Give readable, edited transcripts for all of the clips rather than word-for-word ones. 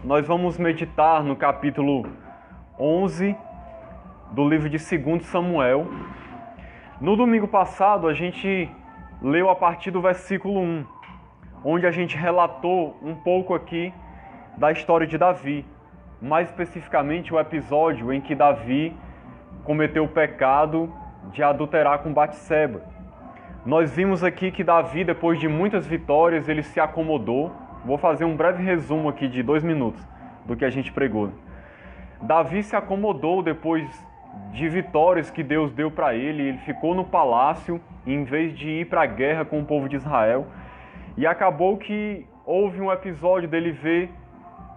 Nós vamos meditar no capítulo 11 do livro de 2 Samuel. No domingo passado, a gente leu a partir do versículo 1, onde a gente relatou um pouco aqui da história de Davi, mais especificamente o episódio em que Davi cometeu o pecado de adulterar com Batseba. Nós vimos aqui que Davi, depois de muitas vitórias, ele se acomodou. Vou fazer um breve resumo aqui de 2 minutos do que a gente pregou. Davi se acomodou depois de vitórias que Deus deu para ele. Ele ficou no palácio em vez de ir para a guerra com o povo de Israel. E acabou que houve um episódio dele ver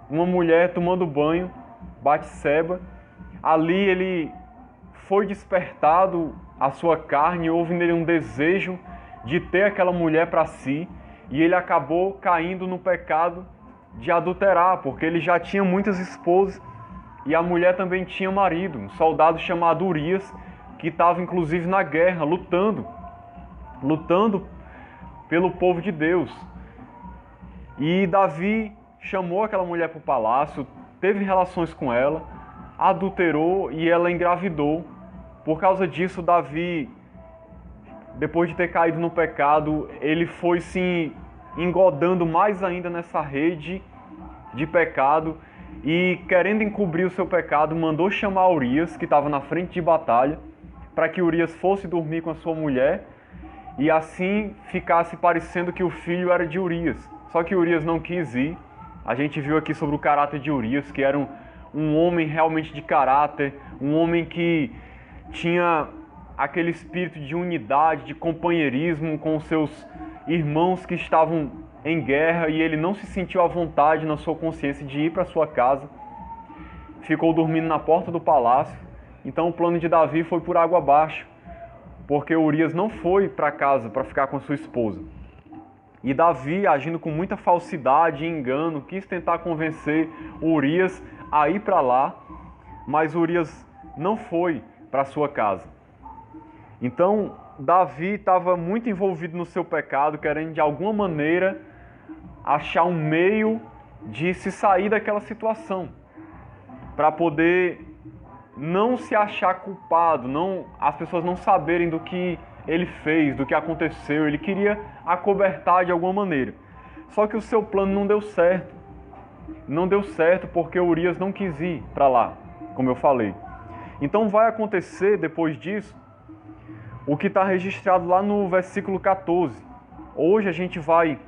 uma mulher tomando banho, Batseba. Ali ele foi despertado a sua carne, houve nele um desejo de ter aquela mulher para si. E ele acabou caindo no pecado de adulterar, porque ele já tinha muitas esposas e a mulher também tinha marido, um soldado chamado Urias, que estava inclusive na guerra, lutando pelo povo de Deus. E Davi chamou aquela mulher para o palácio, teve relações com ela, adulterou e ela engravidou. Por causa disso, Davi, depois de ter caído no pecado, ele foi se engodando mais ainda nessa rede de pecado e, querendo encobrir o seu pecado, mandou chamar Urias, que estava na frente de batalha, para que Urias fosse dormir com a sua mulher e assim ficasse parecendo que o filho era de Urias. Só que Urias não quis ir. A gente viu aqui sobre o caráter de Urias, que era um homem realmente de caráter, um homem que tinha aquele espírito de unidade, de companheirismo com os seus irmãos que estavam em guerra, e ele não se sentiu à vontade na sua consciência de ir para sua casa. Ficou dormindo na porta do palácio. Então o plano de Davi foi por água abaixo, porque Urias não foi para casa para ficar com a sua esposa. E Davi, agindo com muita falsidade e engano, quis tentar convencer Urias a ir para lá, mas Urias não foi para sua casa. Então, Davi estava muito envolvido no seu pecado, querendo de alguma maneira achar um meio de se sair daquela situação, para poder não se achar culpado, as pessoas não saberem do que ele fez, do que aconteceu. Ele queria acobertar de alguma maneira. Só que o seu plano não deu certo. Não deu certo porque Urias não quis ir para lá, como eu falei. Então vai acontecer depois disso o que está registrado lá no versículo 14. Hoje a gente vai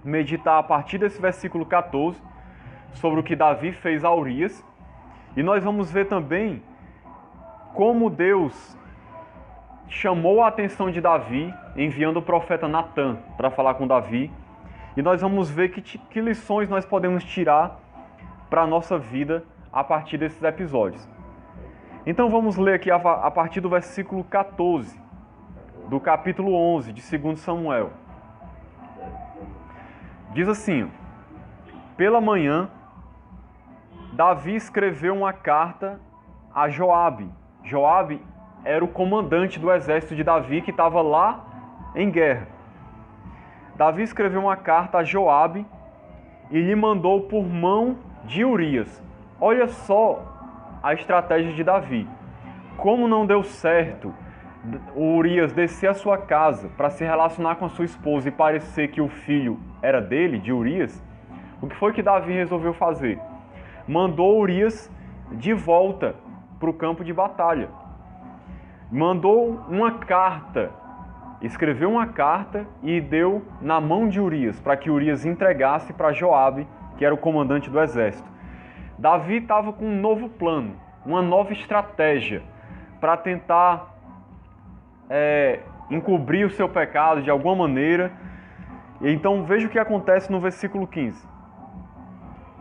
meditar a partir desse versículo 14 sobre o que Davi fez a Urias. E nós vamos ver também como Deus chamou a atenção de Davi, enviando o profeta Natã para falar com Davi. E nós vamos ver que lições nós podemos tirar para a nossa vida a partir desses episódios. Então vamos ler aqui a partir do versículo 14, do capítulo 11 de 2 Samuel. Diz assim: pela manhã, Davi escreveu uma carta a Joabe. Joabe era o comandante do exército de Davi, que estava lá em guerra. Davi escreveu uma carta a Joabe e lhe mandou por mão de Urias. Olha só a estratégia de Davi. Como não deu certo o Urias descer à sua casa para se relacionar com a sua esposa e parecer que o filho era dele, de Urias, o que foi que Davi resolveu fazer? Mandou Urias de volta para o campo de batalha. Mandou uma carta, escreveu uma carta e deu na mão de Urias, para que Urias entregasse para Joabe, que era o comandante do exército. Davi estava com um novo plano, uma nova estratégia para tentar encobrir o seu pecado de alguma maneira. Então veja o que acontece no versículo 15.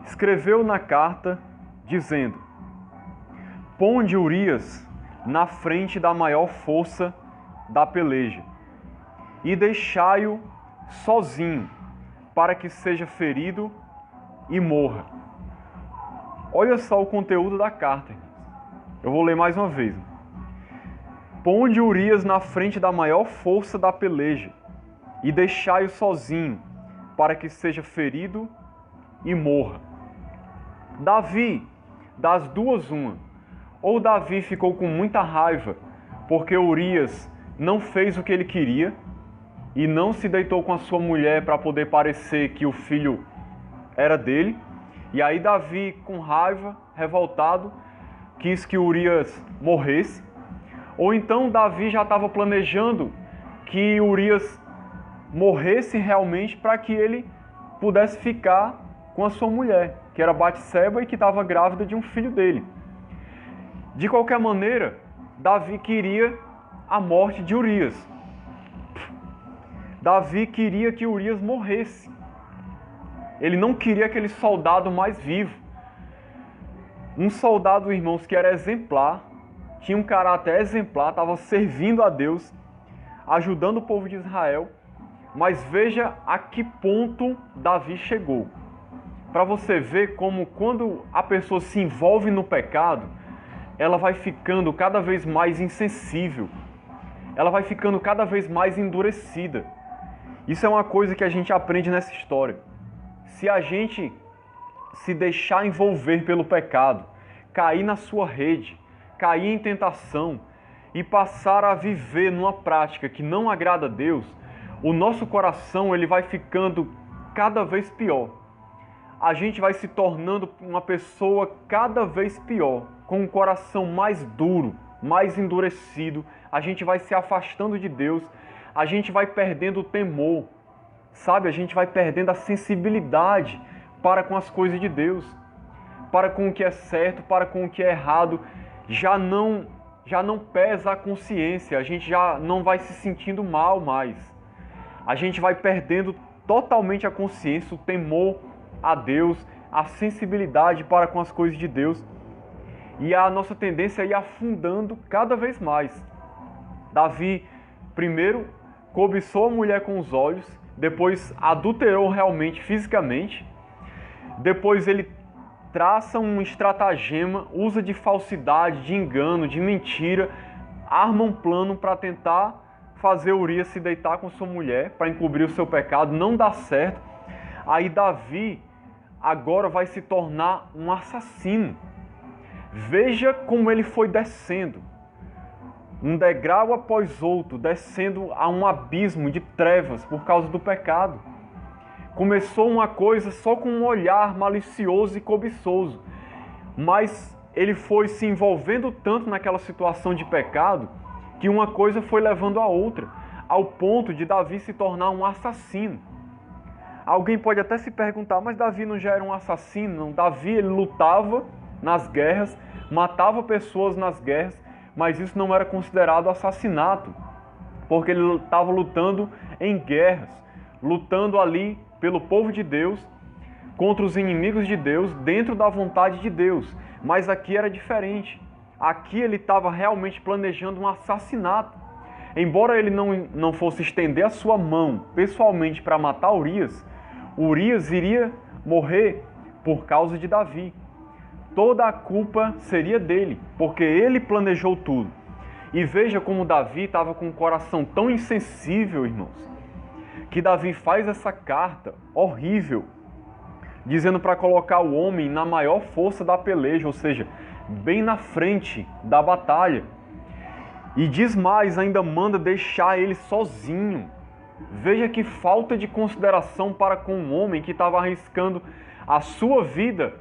Escreveu na carta dizendo: ponde Urias na frente da maior força da peleja e deixai-o sozinho, para que seja ferido e morra. Olha só o conteúdo da carta. Eu vou ler mais uma vez. Ponde Urias na frente da maior força da peleja e deixai-o sozinho, para que seja ferido e morra. Davi, das duas uma. Ou Davi ficou com muita raiva porque Urias não fez o que ele queria e não se deitou com a sua mulher para poder parecer que o filho era dele. E aí Davi, com raiva, revoltado, quis que Urias morresse. Ou então Davi já estava planejando que Urias morresse realmente para que ele pudesse ficar com a sua mulher, que era Batseba e que estava grávida de um filho dele. De qualquer maneira, Davi queria a morte de Urias. Davi queria que Urias morresse. Ele não queria aquele soldado mais vivo. Um soldado, irmãos, que era exemplar, tinha um caráter exemplar, estava servindo a Deus, ajudando o povo de Israel. Mas veja a que ponto Davi chegou. Para você ver como quando a pessoa se envolve no pecado, ela vai ficando cada vez mais insensível. Ela vai ficando cada vez mais endurecida. Isso é uma coisa que a gente aprende nessa história. Se a gente se deixar envolver pelo pecado, cair na sua rede, cair em tentação e passar a viver numa prática que não agrada a Deus, o nosso coração ele vai ficando cada vez pior. A gente vai se tornando uma pessoa cada vez pior, com um coração mais duro, mais endurecido. A gente vai se afastando de Deus, a gente vai perdendo o temor, sabe? A gente vai perdendo a sensibilidade para com as coisas de Deus, para com o que é certo, para com o que é errado. Já não pesa a consciência, a gente já não vai se sentindo mal mais. A gente vai perdendo totalmente a consciência, o temor a Deus, a sensibilidade para com as coisas de Deus. E a nossa tendência é ir afundando cada vez mais. Davi, primeiro, cobiçou a mulher com os olhos, depois adulterou realmente, fisicamente. Depois ele traça um estratagema, usa de falsidade, de engano, de mentira, arma um plano para tentar fazer Urias se deitar com sua mulher, para encobrir o seu pecado, não dá certo. Aí Davi agora vai se tornar um assassino. Veja como ele foi descendo, um degrau após outro, descendo a um abismo de trevas por causa do pecado. Começou uma coisa só com um olhar malicioso e cobiçoso, mas ele foi se envolvendo tanto naquela situação de pecado que uma coisa foi levando a outra, ao ponto de Davi se tornar um assassino. Alguém pode até se perguntar, mas Davi não já era um assassino? Não, Davi ele lutava nas guerras, matava pessoas nas guerras, mas isso não era considerado assassinato, porque ele estava lutando em guerras, lutando ali pelo povo de Deus, contra os inimigos de Deus, dentro da vontade de Deus. Mas aqui era diferente. Aqui ele estava realmente planejando um assassinato. Embora ele não fosse estender a sua mão pessoalmente para matar Urias, Urias iria morrer por causa de Davi. Toda a culpa seria dele, porque ele planejou tudo. E veja como Davi estava com um coração tão insensível, irmãos, que Davi faz essa carta horrível, dizendo para colocar o homem na maior força da peleja, ou seja, bem na frente da batalha. E diz mais, ainda manda deixar ele sozinho. Veja que falta de consideração para com um homem que estava arriscando a sua vida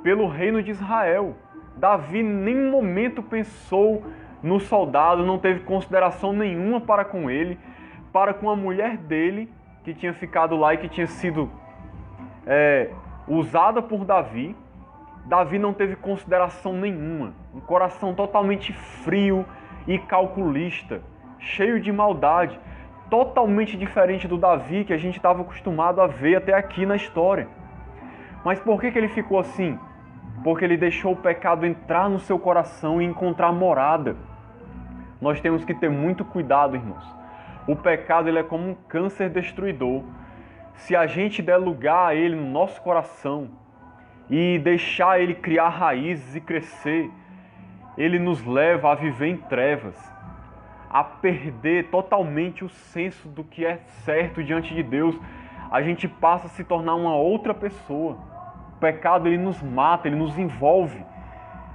pelo reino de Israel. Davi em nenhum momento pensou no soldado, não teve consideração nenhuma para com ele, para com a mulher dele, que tinha ficado lá e que tinha sido usada por Davi. Davi não teve consideração nenhuma, um coração totalmente frio e calculista, cheio de maldade, totalmente diferente do Davi que a gente estava acostumado a ver até aqui na história. Mas por que ele ficou assim? Porque ele deixou o pecado entrar no seu coração e encontrar morada. Nós temos que ter muito cuidado, irmãos. O pecado ele é como um câncer destruidor. Se a gente der lugar a ele no nosso coração e deixar ele criar raízes e crescer, ele nos leva a viver em trevas, a perder totalmente o senso do que é certo diante de Deus. A gente passa a se tornar uma outra pessoa. pecado ele nos mata, ele nos envolve.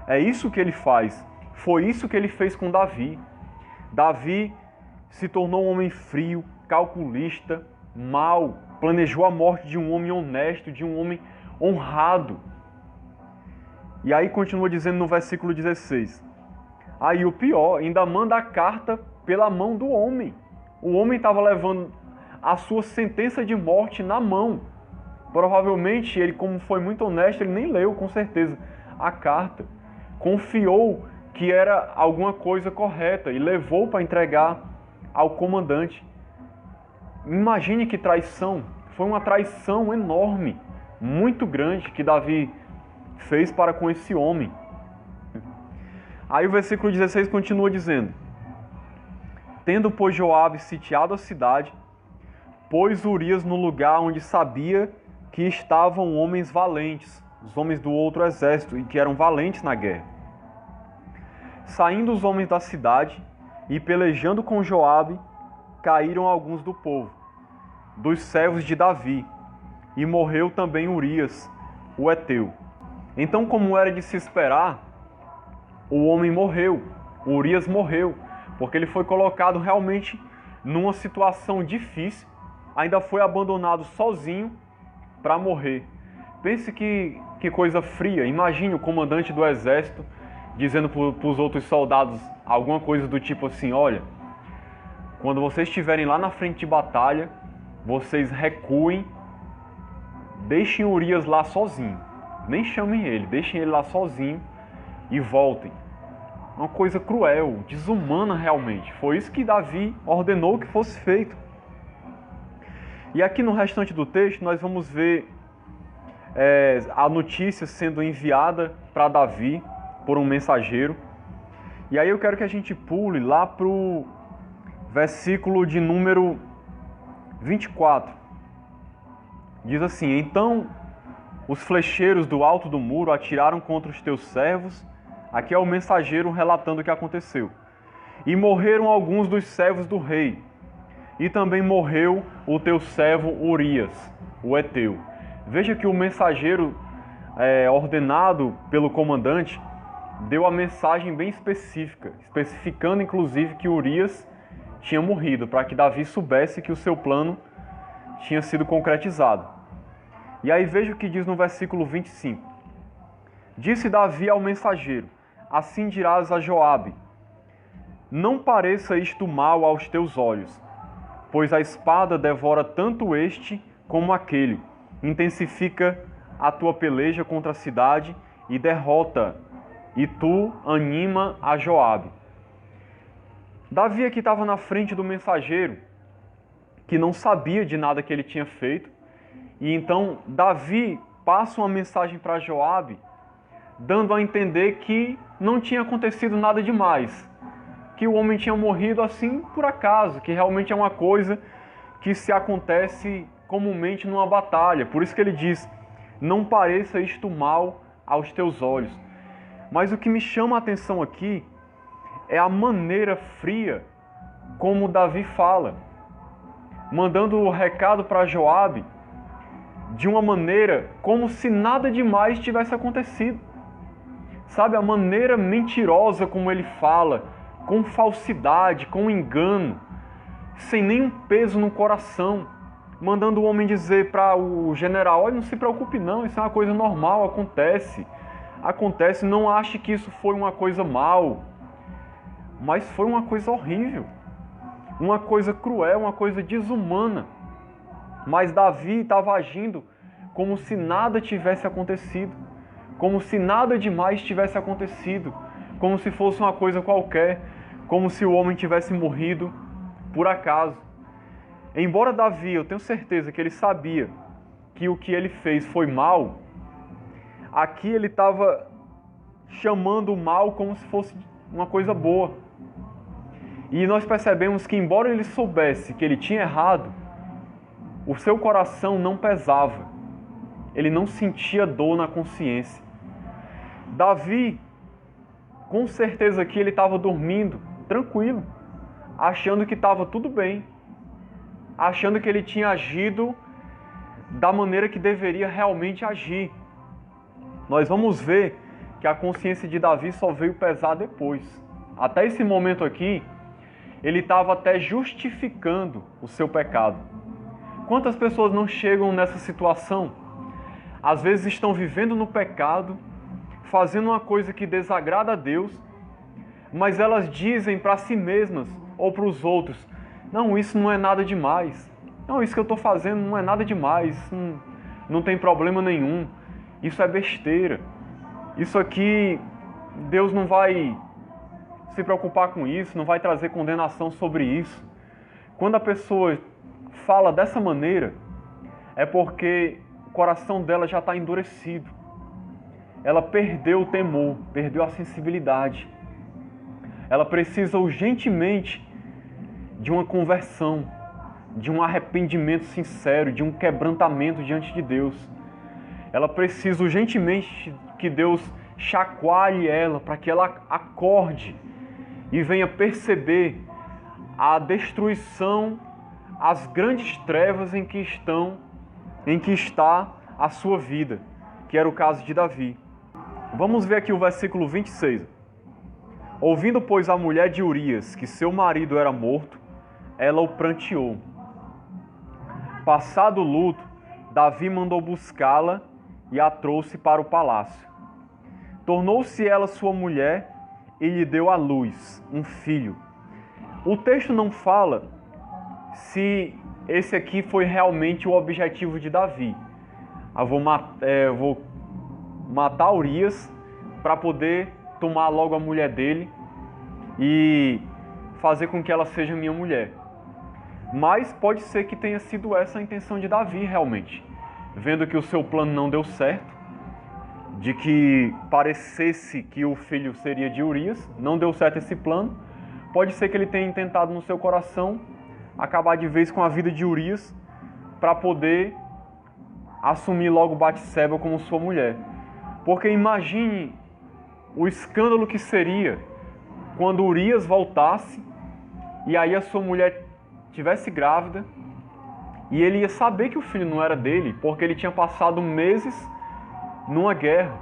É isso que ele faz. Foi isso que ele fez com Davi. Davi se tornou um homem frio, calculista, mau, planejou a morte de um homem honesto, de um homem honrado. E aí continua dizendo no versículo 16. Aí o pior, ainda manda a carta pela mão do homem. O homem estava levando a sua sentença de morte na mão. Provavelmente ele, como foi muito honesto, ele nem leu com certeza a carta. Confiou que era alguma coisa correta e levou para entregar ao comandante. Imagine que traição. Foi uma traição enorme, muito grande que Davi fez para com esse homem. Aí o versículo 16 continua dizendo: tendo, pois, Joabe sitiado a cidade, pôs Urias no lugar onde sabia que estavam homens valentes, os homens do outro exército, e que eram valentes na guerra. Saindo os homens da cidade e pelejando com Joabe, caíram alguns do povo, dos servos de Davi, e morreu também Urias, o heteu. Então, como era de se esperar, o homem morreu, Urias morreu, porque ele foi colocado realmente numa situação difícil, ainda foi abandonado sozinho para morrer. Pense que coisa fria. Imagine o comandante do exército dizendo para os outros soldados alguma coisa do tipo assim: olha, quando vocês estiverem lá na frente de batalha, vocês recuem, deixem Urias lá sozinho, nem chamem ele, deixem ele lá sozinho e voltem. Uma coisa cruel, desumana realmente. Foi isso que Davi ordenou que fosse feito. E aqui no restante do texto nós vamos ver a notícia sendo enviada para Davi por um mensageiro. E aí eu quero que a gente pule lá para o versículo de número 24. Diz assim: então os flecheiros do alto do muro atiraram contra os teus servos. Aqui é o mensageiro relatando o que aconteceu. E morreram alguns dos servos do rei. E também morreu o teu servo Urias, o heteu. Veja que o mensageiro ordenado pelo comandante deu a mensagem bem específica, especificando inclusive que Urias tinha morrido, para que Davi soubesse que o seu plano tinha sido concretizado. E aí veja o que diz no versículo 25. Disse Davi ao mensageiro: assim dirás a Joabe: não pareça isto mal aos teus olhos, pois a espada devora tanto este como aquele, intensifica a tua peleja contra a cidade e derrota, e tu anima a Joabe. Davi aqui estava na frente do mensageiro, que não sabia de nada que ele tinha feito, e então Davi passa uma mensagem para Joabe, dando a entender que não tinha acontecido nada demais, que o homem tinha morrido assim por acaso, que realmente é uma coisa que se acontece comumente numa batalha. Por isso que ele diz: não pareça isto mal aos teus olhos. Mas o que me chama a atenção aqui é a maneira fria como Davi fala, mandando o recado para Joabe de uma maneira como se nada demais tivesse acontecido. Sabe, a maneira mentirosa como ele fala, com falsidade, com engano, sem nenhum peso no coração, mandando o homem dizer para o general: olha, não se preocupe não, isso é uma coisa normal, acontece, não ache que isso foi uma coisa mal, mas foi uma coisa horrível, uma coisa cruel, uma coisa desumana. Mas Davi estava agindo como se nada tivesse acontecido, como se nada demais tivesse acontecido, como se fosse uma coisa qualquer, como se o homem tivesse morrido por acaso. Embora Davi, eu tenho certeza que ele sabia que o que ele fez foi mal, aqui ele estava chamando o mal como se fosse uma coisa boa. E nós percebemos que, embora ele soubesse que ele tinha errado, o seu coração não pesava, ele não sentia dor na consciência. Davi, com certeza que ele estava dormindo, tranquilo, achando que estava tudo bem, achando que ele tinha agido da maneira que deveria realmente agir. nós vamos ver que a consciência de Davi só veio pesar depois. Até esse momento aqui, ele estava até justificando o seu pecado. Quantas pessoas não chegam nessa situação? Às vezes estão vivendo no pecado, fazendo uma coisa que desagrada a Deus, mas elas dizem para si mesmas ou para os outros: não, isso não é nada demais. Não, isso que eu estou fazendo não é nada demais. Não tem problema nenhum. Isso é besteira. Isso aqui, Deus não vai se preocupar com isso, não vai trazer condenação sobre isso. Quando a pessoa fala dessa maneira, é porque o coração dela já está endurecido. Ela perdeu o temor, perdeu a sensibilidade. Ela precisa urgentemente de uma conversão, de um arrependimento sincero, de um quebrantamento diante de Deus. Ela precisa urgentemente que Deus chacoalhe ela, para que ela acorde e venha perceber a destruição, as grandes trevas em que está a sua vida, que era o caso de Davi. Vamos ver aqui o versículo 26. Ouvindo, pois, a mulher de Urias que seu marido era morto, ela o pranteou. Passado o luto, Davi mandou buscá-la e a trouxe para o palácio. Tornou-se ela sua mulher e lhe deu à luz um filho. O texto não fala se esse aqui foi realmente o objetivo de Davi. Eu vou matar Urias para poder tomar logo a mulher dele e fazer com que ela seja minha mulher. Mas pode ser que tenha sido essa a intenção de Davi realmente. Vendo que o seu plano não deu certo, de que parecesse que o filho seria de Urias, não deu certo esse plano, pode ser que ele tenha intentado no seu coração acabar de vez com a vida de Urias para poder assumir logo Batseba como sua mulher. Porque imagine o escândalo que seria quando Urias voltasse e aí a sua mulher estivesse grávida e ele ia saber que o filho não era dele, porque ele tinha passado meses numa guerra.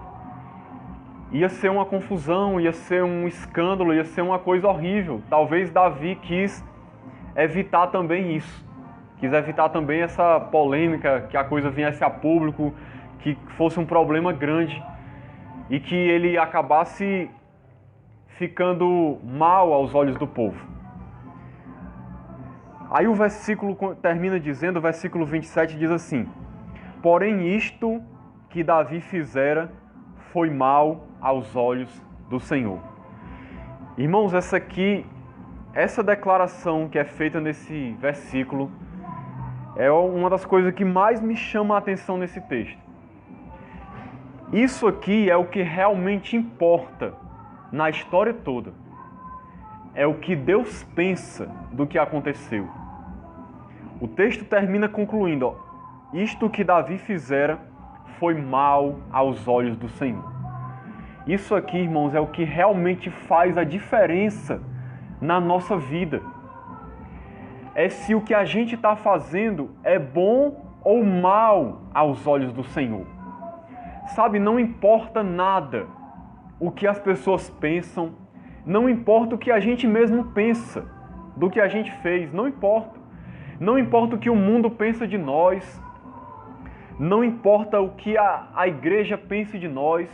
Ia ser uma confusão, ia ser um escândalo, ia ser uma coisa horrível. Talvez Davi quis evitar também isso. Quis evitar também essa polêmica, que a coisa viesse a público, que fosse um problema grande e que ele acabasse ficando mal aos olhos do povo. Aí o versículo termina dizendo, o versículo 27 diz assim: porém isto que Davi fizera foi mal aos olhos do Senhor. Irmãos, essa declaração que é feita nesse versículo é uma das coisas que mais me chama a atenção nesse texto. Isso aqui é o que realmente importa na história toda. É o que Deus pensa do que aconteceu. O texto termina concluindo: isto que Davi fizera foi mal aos olhos do Senhor. Isso aqui, irmãos, é o que realmente faz a diferença na nossa vida. É se o que a gente está fazendo é bom ou mal aos olhos do Senhor. Sabe, não importa nada o que as pessoas pensam, não importa o que a gente mesmo pensa do que a gente fez, não importa. Não importa o que o mundo pensa de nós, não importa o que a igreja pense de nós,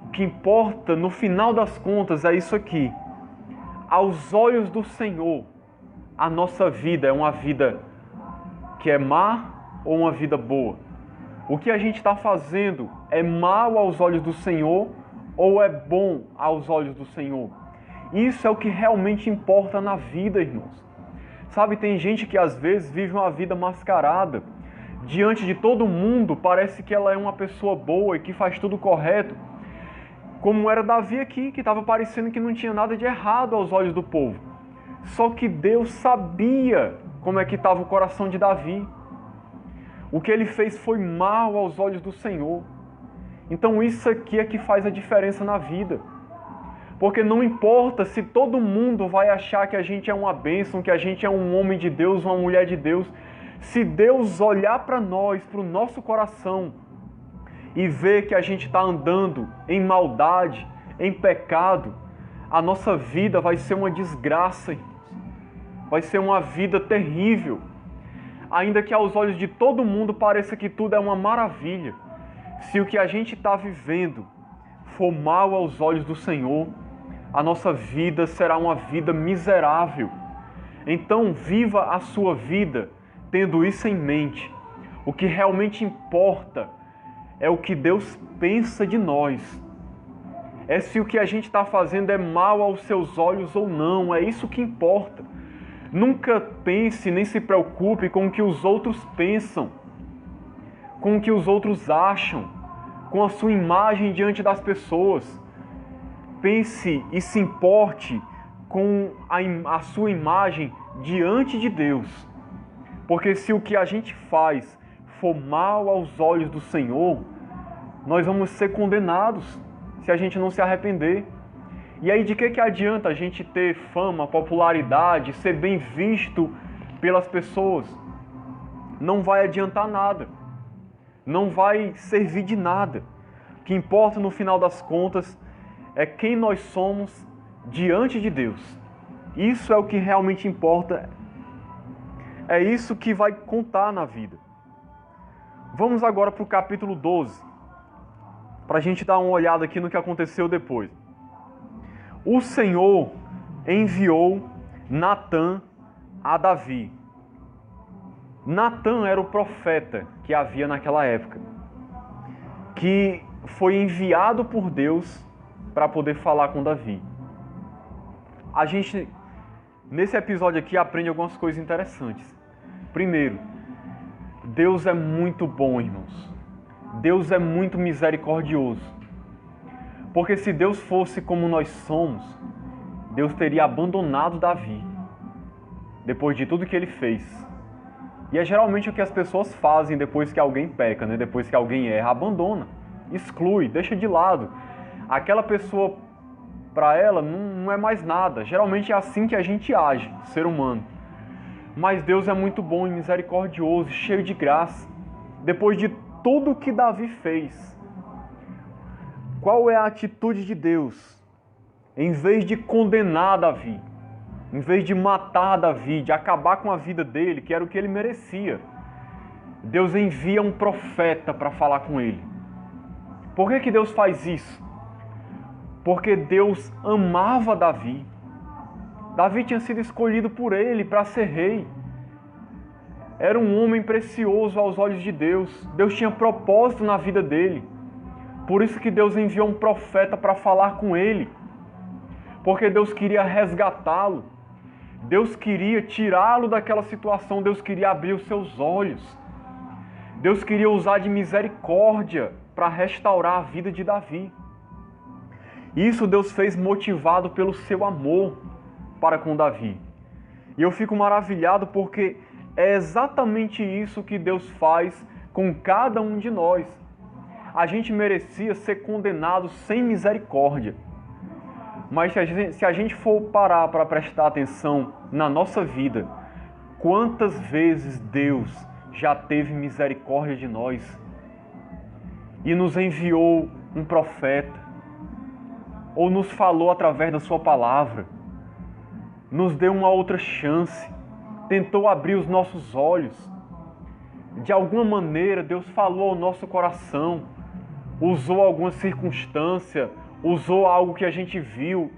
o que importa no final das contas é isso aqui. Aos olhos do Senhor, a nossa vida é uma vida que é má ou uma vida boa? O que a gente está fazendo é mal aos olhos do Senhor ou é bom aos olhos do Senhor? Isso é o que realmente importa na vida, irmãos. Sabe, tem gente que às vezes vive uma vida mascarada. Diante de todo mundo, parece que ela é uma pessoa boa e que faz tudo correto. Como era Davi aqui, que estava parecendo que não tinha nada de errado aos olhos do povo. Só que Deus sabia como é que estava o coração de Davi. O que ele fez foi mal aos olhos do Senhor. Então isso aqui é que faz a diferença na vida. Porque não importa se todo mundo vai achar que a gente é uma bênção, que a gente é um homem de Deus, uma mulher de Deus. Se Deus olhar para nós, para o nosso coração, e vê que a gente está andando em maldade, em pecado, a nossa vida vai ser uma desgraça, vai ser uma vida terrível. Ainda que aos olhos de todo mundo pareça que tudo é uma maravilha, se o que a gente está vivendo for mal aos olhos do Senhor, a nossa vida será uma vida miserável. Então viva a sua vida tendo isso em mente. O que realmente importa é o que Deus pensa de nós. É se o que a gente está fazendo é mal aos seus olhos ou não, é isso que importa. Nunca pense nem se preocupe com o que os outros pensam, com o que os outros acham, com a sua imagem diante das pessoas. Pense e se importe com a sua imagem diante de Deus. Porque se o que a gente faz for mal aos olhos do Senhor, nós vamos ser condenados se a gente não se arrepender. E aí de que adianta a gente ter fama, popularidade, ser bem visto pelas pessoas? Não vai adiantar nada. Não vai servir de nada. O que importa no final das contas é quem nós somos diante de Deus. Isso é o que realmente importa. É isso que vai contar na vida. Vamos agora para o capítulo 12, para a gente dar uma olhada aqui no que aconteceu depois. O Senhor enviou Natã a Davi. Natã era o profeta que havia naquela época, que foi enviado por Deus para poder falar com Davi. A gente, nesse episódio aqui, aprende algumas coisas interessantes. Primeiro, Deus é muito bom, irmãos. Deus é muito misericordioso. Porque se Deus fosse como nós somos, Deus teria abandonado Davi, depois de tudo que ele fez. E é geralmente o que as pessoas fazem depois que alguém peca, né? Depois que alguém erra, abandona, exclui, deixa de lado. Aquela pessoa, para ela, não é mais nada. Geralmente é assim que a gente age, ser humano. Mas Deus é muito bom e misericordioso, cheio de graça. Depois de tudo que Davi fez, qual é a atitude de Deus? Em vez de condenar Davi, em vez de matar Davi, de acabar com a vida dele, que era o que ele merecia, Deus envia um profeta para falar com ele. Por que Deus faz isso? Porque Deus amava Davi. Davi tinha sido escolhido por ele para ser rei. Era um homem precioso aos olhos de Deus. Deus tinha propósito na vida dele. Por isso que Deus enviou um profeta para falar com ele. Porque Deus queria resgatá-lo. Deus queria tirá-lo daquela situação. Deus queria abrir os seus olhos. Deus queria usar de misericórdia para restaurar a vida de Davi. Isso Deus fez motivado pelo seu amor para com Davi. E eu fico maravilhado porque é exatamente isso que Deus faz com cada um de nós. A gente merecia ser condenado sem misericórdia. Mas se a gente for parar para prestar atenção na nossa vida, quantas vezes Deus já teve misericórdia de nós e nos enviou um profeta, ou nos falou através da sua palavra, nos deu uma outra chance, tentou abrir os nossos olhos. De alguma maneira Deus falou ao nosso coração, usou alguma circunstância, usou algo que a gente viu,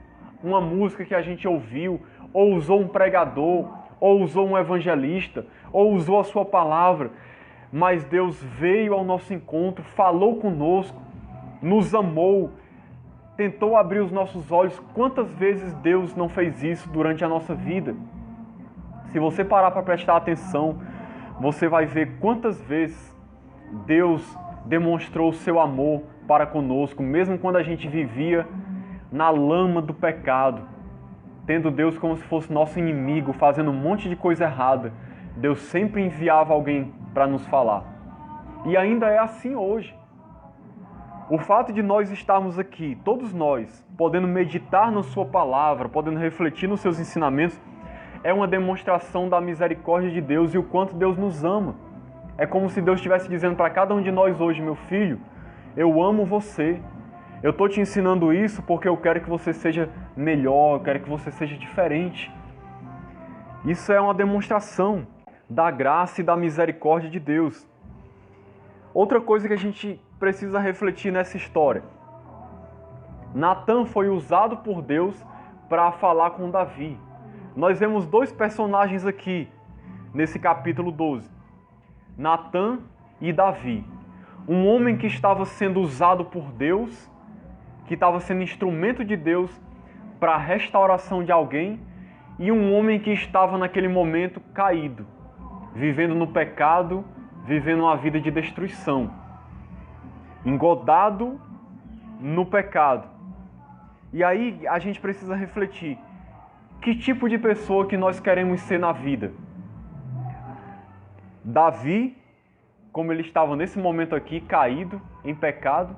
uma música que a gente ouviu, ou usou um pregador, ou usou um evangelista, ou usou a sua palavra. Mas Deus veio ao nosso encontro, falou conosco, nos amou, tentou abrir os nossos olhos. Quantas vezes Deus não fez isso durante a nossa vida? Se você parar para prestar atenção, você vai ver quantas vezes Deus demonstrou o seu amor para conosco, mesmo quando a gente vivia na lama do pecado, tendo Deus como se fosse nosso inimigo, fazendo um monte de coisa errada. Deus sempre enviava alguém para nos falar. E ainda é assim hoje. O fato de nós estarmos aqui, todos nós, podendo meditar na sua palavra, podendo refletir nos seus ensinamentos, é uma demonstração da misericórdia de Deus e o quanto Deus nos ama. É como se Deus estivesse dizendo para cada um de nós hoje: meu filho, Eu amo você. Eu estou te ensinando isso porque eu quero que você seja melhor, eu quero que você seja diferente. Isso é uma demonstração da graça e da misericórdia de Deus. Outra coisa que a gente precisa refletir nessa história. Natan foi usado por Deus para falar com Davi. Nós vemos dois personagens aqui, nesse capítulo 12. Natan e Davi. Um homem que estava sendo usado por Deus, que estava sendo instrumento de Deus para a restauração de alguém, e um homem que estava naquele momento caído, vivendo no pecado, vivendo uma vida de destruição, engodado no pecado. E aí a gente precisa refletir, que tipo de pessoa que nós queremos ser na vida? Davi, como ele estava nesse momento aqui, caído, em pecado,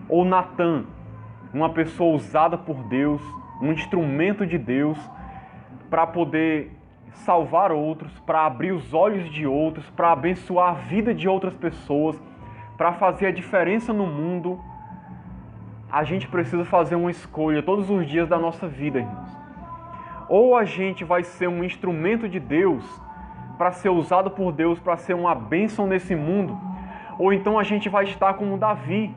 ou Natan, uma pessoa usada por Deus, um instrumento de Deus, para poder salvar outros, para abrir os olhos de outros, para abençoar a vida de outras pessoas, para fazer a diferença no mundo. A gente precisa fazer uma escolha todos os dias da nossa vida, irmãos. Ou a gente vai ser um instrumento de Deus, para ser usado por Deus, para ser uma bênção nesse mundo, ou então a gente vai estar como Davi,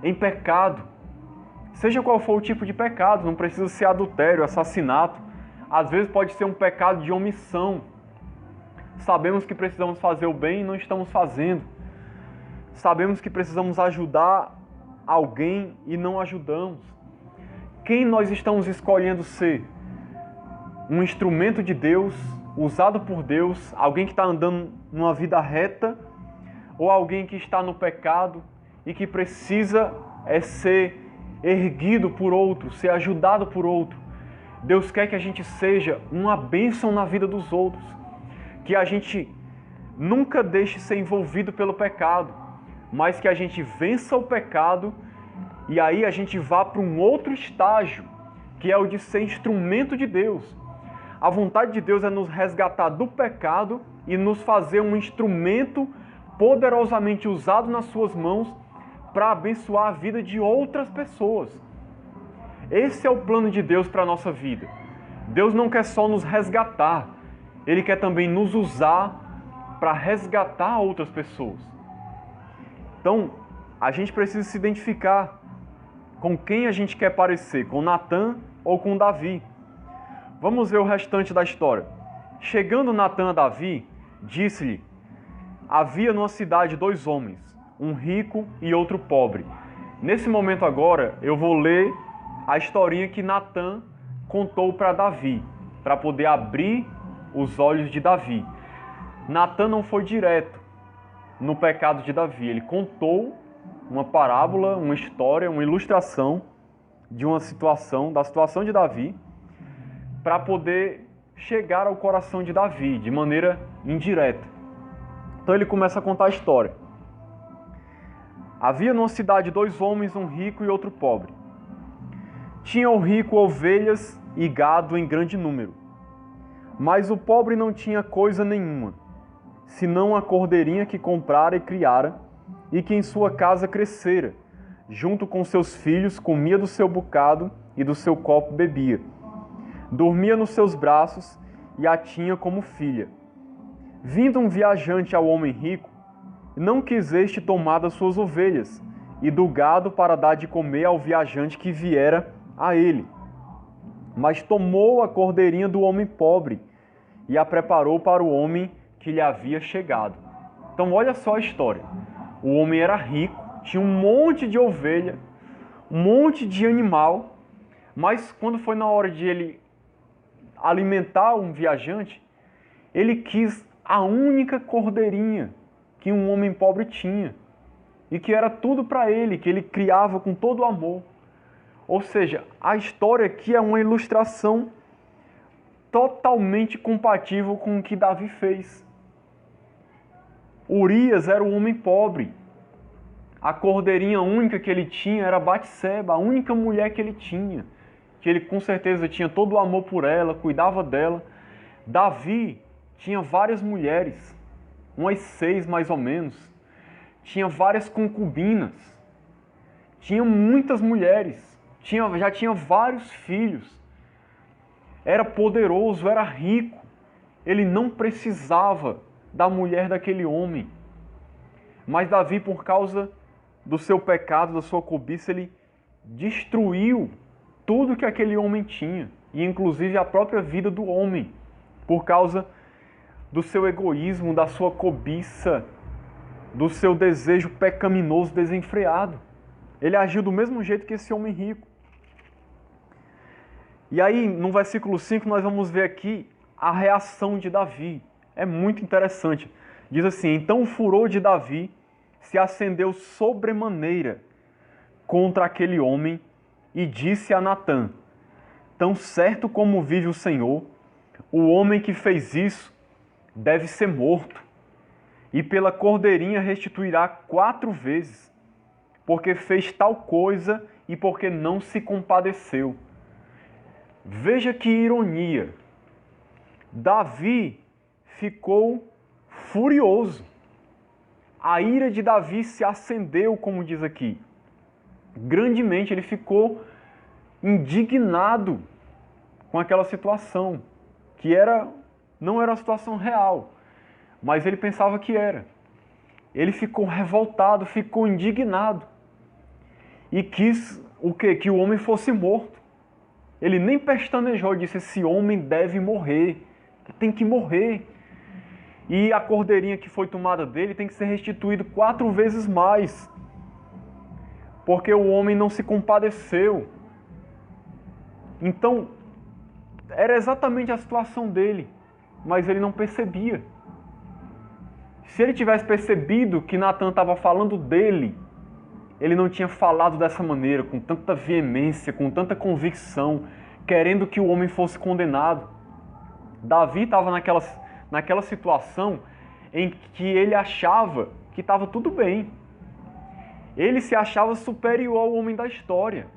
em pecado. Seja qual for o tipo de pecado, não precisa ser adultério, assassinato. Às vezes pode ser um pecado de omissão. Sabemos que precisamos fazer o bem e não estamos fazendo. Sabemos que precisamos ajudar alguém e não ajudamos. Quem nós estamos escolhendo ser? Um instrumento de Deus, usado por Deus, alguém que está andando numa vida reta, ou alguém que está no pecado e que precisa ser erguido por outro, ser ajudado por outro. Deus quer que a gente seja uma bênção na vida dos outros, que a gente nunca deixe ser envolvido pelo pecado, mas que a gente vença o pecado e aí a gente vá para um outro estágio, que é o de ser instrumento de Deus. A vontade de Deus é nos resgatar do pecado e nos fazer um instrumento poderosamente usado nas suas mãos para abençoar a vida de outras pessoas. Esse é o plano de Deus para a nossa vida. Deus não quer só nos resgatar, Ele quer também nos usar para resgatar outras pessoas. Então, a gente precisa se identificar com quem a gente quer parecer, com Natan ou com Davi. Vamos ver o restante da história. Chegando Natan a Davi, disse-lhe: havia numa cidade 2 homens, um rico e outro pobre. Nesse momento agora, eu vou ler a historinha que Natan contou para Davi, para poder abrir os olhos de Davi. Natan não foi direto no pecado de Davi, ele contou uma parábola, uma história, uma ilustração de uma situação, da situação de Davi, para poder chegar ao coração de Davi de maneira indireta. Então ele começa a contar a história. Havia numa cidade 2 homens, um rico e outro pobre. Tinha o rico ovelhas e gado em grande número, mas o pobre não tinha coisa nenhuma, senão a cordeirinha que comprara e criara, e que em sua casa crescera, junto com seus filhos, comia do seu bocado e do seu copo bebia. Dormia nos seus braços e a tinha como filha. Vindo um viajante ao homem rico, não quis este tomar das suas ovelhas e do gado para dar de comer ao viajante que viera a ele, mas tomou a cordeirinha do homem pobre e a preparou para o homem que lhe havia chegado. Então olha só a história. O homem era rico, tinha um monte de ovelha, um monte de animal, mas quando foi na hora de ele alimentar um viajante, ele quis a única cordeirinha que um homem pobre tinha e que era tudo para ele, que ele criava com todo o amor. Ou seja, a história aqui é uma ilustração totalmente compatível com o que Davi fez. Urias era um homem pobre. A cordeirinha única que ele tinha era Batseba, a única mulher que ele tinha. Que ele com certeza tinha todo o amor por ela, cuidava dela. Davi tinha várias mulheres, umas 6 mais ou menos, tinha várias concubinas, tinha muitas mulheres, já tinha vários filhos, era poderoso, era rico, ele não precisava da mulher daquele homem. Mas Davi, por causa do seu pecado, da sua cobiça, ele destruiu tudo que aquele homem tinha, e inclusive a própria vida do homem, por causa do seu egoísmo, da sua cobiça, do seu desejo pecaminoso desenfreado. Ele agiu do mesmo jeito que esse homem rico. E aí, no versículo 5, nós vamos ver aqui a reação de Davi. É muito interessante. Diz assim: então o furor de Davi se acendeu sobremaneira contra aquele homem e disse a Natã: tão certo como vive o Senhor, o homem que fez isso deve ser morto, e pela cordeirinha restituirá 4 vezes, porque fez tal coisa e porque não se compadeceu. Veja que ironia. Davi ficou furioso. A ira de Davi se acendeu, como diz aqui. Grandemente, ele ficou indignado com aquela situação, que não era uma situação real, mas ele pensava que era. Ele ficou revoltado, ficou indignado e quis o quê? Que o homem fosse morto. Ele nem pestanejou, disse: esse homem deve morrer, tem que morrer. E a cordeirinha que foi tomada dele tem que ser restituída 4 vezes mais, porque o homem não se compadeceu. Então, era exatamente a situação dele, mas ele não percebia. Se ele tivesse percebido que Natã estava falando dele, ele não tinha falado dessa maneira, com tanta veemência, com tanta convicção, querendo que o homem fosse condenado. Davi estava naquela situação em que ele achava que estava tudo bem. Ele se achava superior ao homem da história.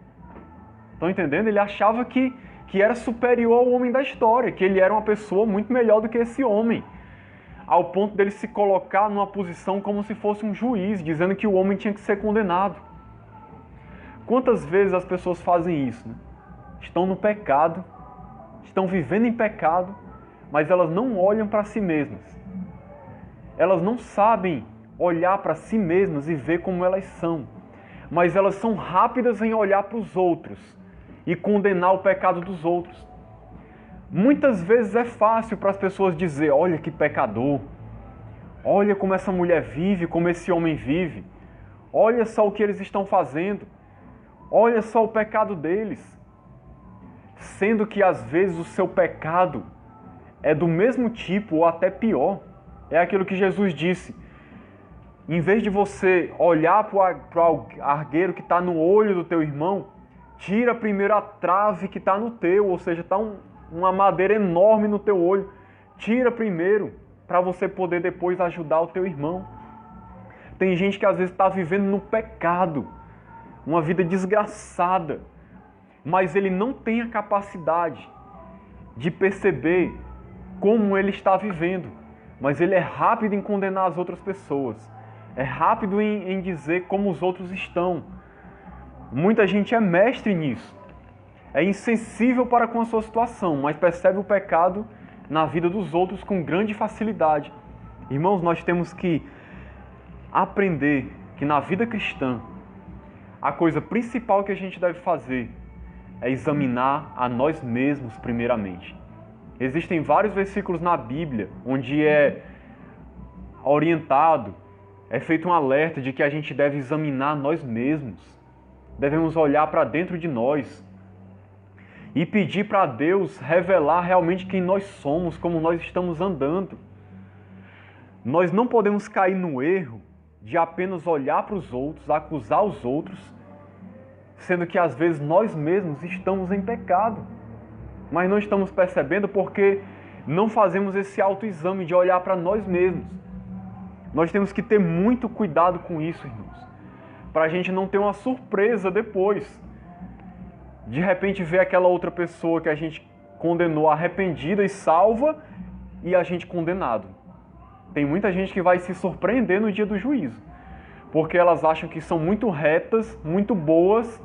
Estão entendendo? Ele achava que era superior ao homem da história, que ele era uma pessoa muito melhor do que esse homem, ao ponto dele se colocar numa posição como se fosse um juiz, dizendo que o homem tinha que ser condenado. Quantas vezes as pessoas fazem isso, né? Estão no pecado, estão vivendo em pecado, mas elas não olham para si mesmas. Elas não sabem olhar para si mesmas e ver como elas são, mas elas são rápidas em olhar para os outros e condenar o pecado dos outros. Muitas vezes é fácil para as pessoas dizer: olha que pecador, olha como essa mulher vive, como esse homem vive, olha só o que eles estão fazendo, olha só o pecado deles. Sendo que às vezes o seu pecado é do mesmo tipo ou até pior. É aquilo que Jesus disse: em vez de você olhar para o argueiro que está no olho do teu irmão, tira primeiro a trave que está no teu, ou seja, está uma madeira enorme no teu olho. Tira primeiro, para você poder depois ajudar o teu irmão. Tem gente que às vezes está vivendo no pecado, uma vida desgraçada, mas ele não tem a capacidade de perceber como ele está vivendo. Mas ele é rápido em condenar as outras pessoas. É rápido em dizer como os outros estão. Muita gente é mestre nisso. É insensível para com a sua situação, mas percebe o pecado na vida dos outros com grande facilidade. Irmãos, nós temos que aprender que na vida cristã, a coisa principal que a gente deve fazer é examinar a nós mesmos primeiramente. Existem vários versículos na Bíblia onde é orientado, é feito um alerta de que a gente deve examinar nós mesmos. Devemos olhar para dentro de nós e pedir para Deus revelar realmente quem nós somos, como nós estamos andando. Nós não podemos cair no erro de apenas olhar para os outros, acusar os outros, sendo que às vezes nós mesmos estamos em pecado, mas não estamos percebendo porque não fazemos esse autoexame de olhar para nós mesmos. Nós temos que ter muito cuidado com isso, irmãos, para a gente não ter uma surpresa depois. De repente ver aquela outra pessoa que a gente condenou arrependida e salva e a gente condenado. Tem muita gente que vai se surpreender no dia do juízo, porque elas acham que são muito retas, muito boas,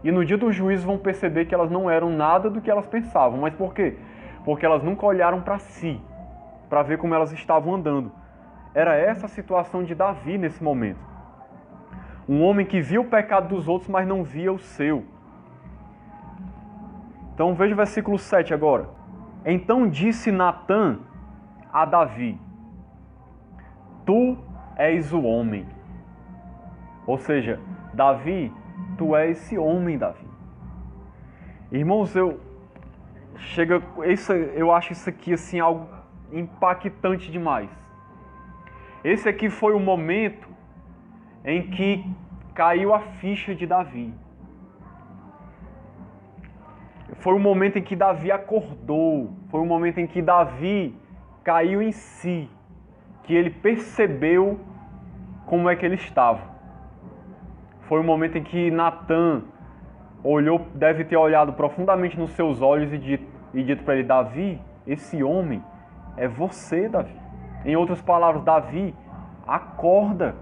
e no dia do juízo vão perceber que elas não eram nada do que elas pensavam. Mas por quê? Porque elas nunca olharam para si, para ver como elas estavam andando. Era essa a situação de Davi nesse momento. Um homem que via o pecado dos outros, mas não via o seu. Então veja o versículo 7 agora. Então disse Natã a Davi: Tu és o homem. Ou seja, Davi, tu és esse homem, Davi. Irmãos, eu acho isso aqui assim algo impactante demais. Esse aqui foi o momento em que caiu a ficha de Davi. Foi o momento em que Davi acordou. Foi o momento em que Davi caiu em si, que ele percebeu como é que ele estava. Foi o momento em que Natã deve ter olhado profundamente nos seus olhos e dito para ele: Davi, esse homem é você, Davi. Em outras palavras, Davi, acorda.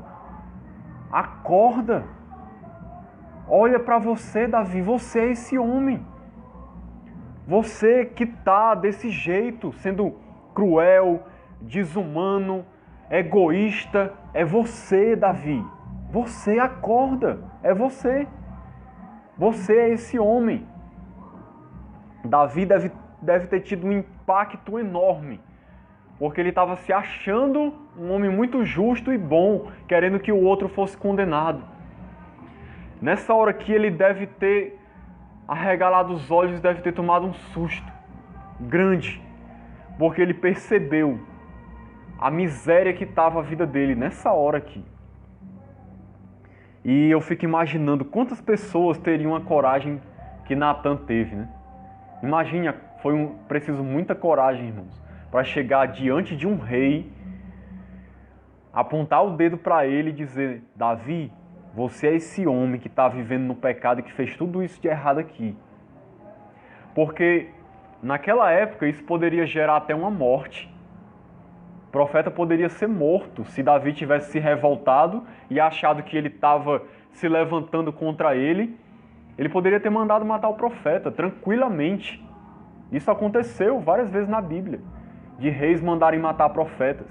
Acorda. Olha para você, Davi, você é esse homem. Você que está desse jeito, sendo cruel, desumano, egoísta, é você, Davi. Você acorda, é você. Você é esse homem. Davi deve ter tido um impacto enorme, porque ele estava se achando um homem muito justo e bom, querendo que o outro fosse condenado. Nessa hora aqui ele deve ter arregalado os olhos e deve ter tomado um susto grande, porque ele percebeu a miséria que estava a vida dele nessa hora aqui. E eu fico imaginando quantas pessoas teriam a coragem que Natã teve, né? Imagina, preciso muita coragem, irmãos, para chegar diante de um rei, apontar o dedo para ele e dizer: Davi, você é esse homem que está vivendo no pecado e que fez tudo isso de errado aqui. Porque naquela época isso poderia gerar até uma morte. O profeta poderia ser morto se Davi tivesse se revoltado e achado que ele estava se levantando contra ele. Ele poderia ter mandado matar o profeta tranquilamente. Isso aconteceu várias vezes na Bíblia, de reis mandarem matar profetas.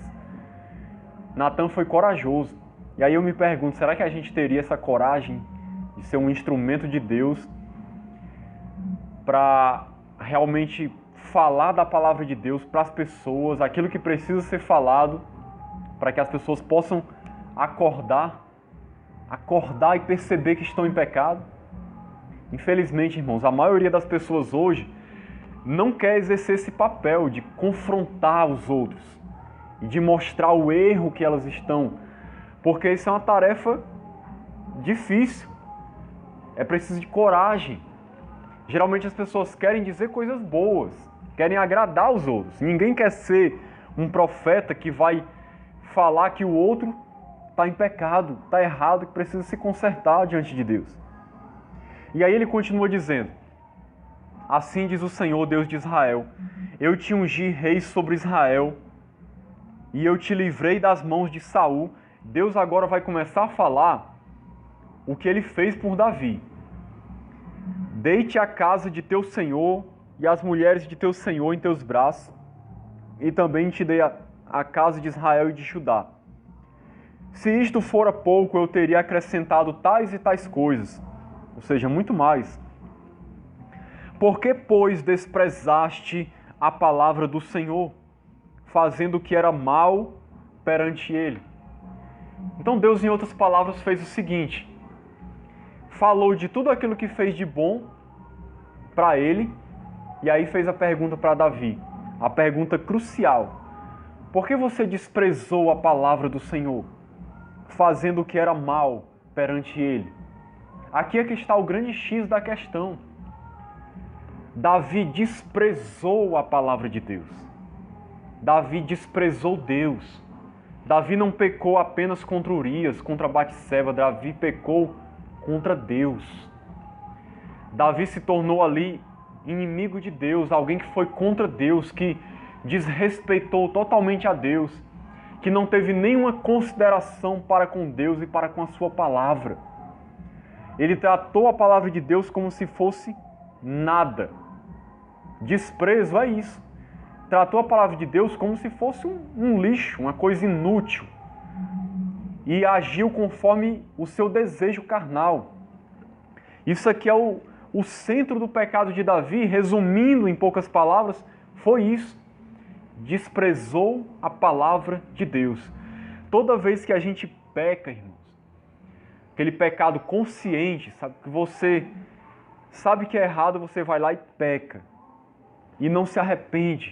Natã foi corajoso. E aí eu me pergunto, será que a gente teria essa coragem de ser um instrumento de Deus para realmente falar da palavra de Deus para as pessoas, aquilo que precisa ser falado, para que as pessoas possam acordar e perceber que estão em pecado? Infelizmente, irmãos, a maioria das pessoas hoje não quer exercer esse papel de confrontar os outros e de mostrar o erro que elas estão, porque isso é uma tarefa difícil. É preciso de coragem. Geralmente as pessoas querem dizer coisas boas, querem agradar os outros. Ninguém quer ser um profeta que vai falar que o outro está em pecado, está errado, que precisa se consertar diante de Deus. E aí ele continua dizendo: Assim diz o Senhor, Deus de Israel: Eu te ungi rei sobre Israel e eu te livrei das mãos de Saul. Deus agora vai começar a falar o que ele fez por Davi. Deite a casa de teu senhor e as mulheres de teu senhor em teus braços, e também te dei a casa de Israel e de Judá. Se isto fora pouco, eu teria acrescentado tais e tais coisas, ou seja, muito mais. Por que, pois, desprezaste a palavra do Senhor, fazendo o que era mal perante ele? Então Deus, em outras palavras, fez o seguinte: falou de tudo aquilo que fez de bom para ele, e aí fez a pergunta para Davi, a pergunta crucial: por que você desprezou a palavra do Senhor, fazendo o que era mal perante ele? Aqui é que está o grande X da questão. Davi desprezou a palavra de Deus. Davi desprezou Deus. Davi não pecou apenas contra Urias, contra Batseba. Davi pecou contra Deus. Davi se tornou ali inimigo de Deus, alguém que foi contra Deus, que desrespeitou totalmente a Deus, que não teve nenhuma consideração para com Deus e para com a sua palavra. Ele tratou a palavra de Deus como se fosse nada. Desprezo é isso. Tratou a palavra de Deus como se fosse um lixo, uma coisa inútil. E agiu conforme o seu desejo carnal. Isso aqui é o centro do pecado de Davi, resumindo em poucas palavras, foi isso. Desprezou a palavra de Deus. Toda vez que a gente peca, irmãos, aquele pecado consciente, sabe, que você sabe que é errado, você vai lá e peca. E não se arrepende.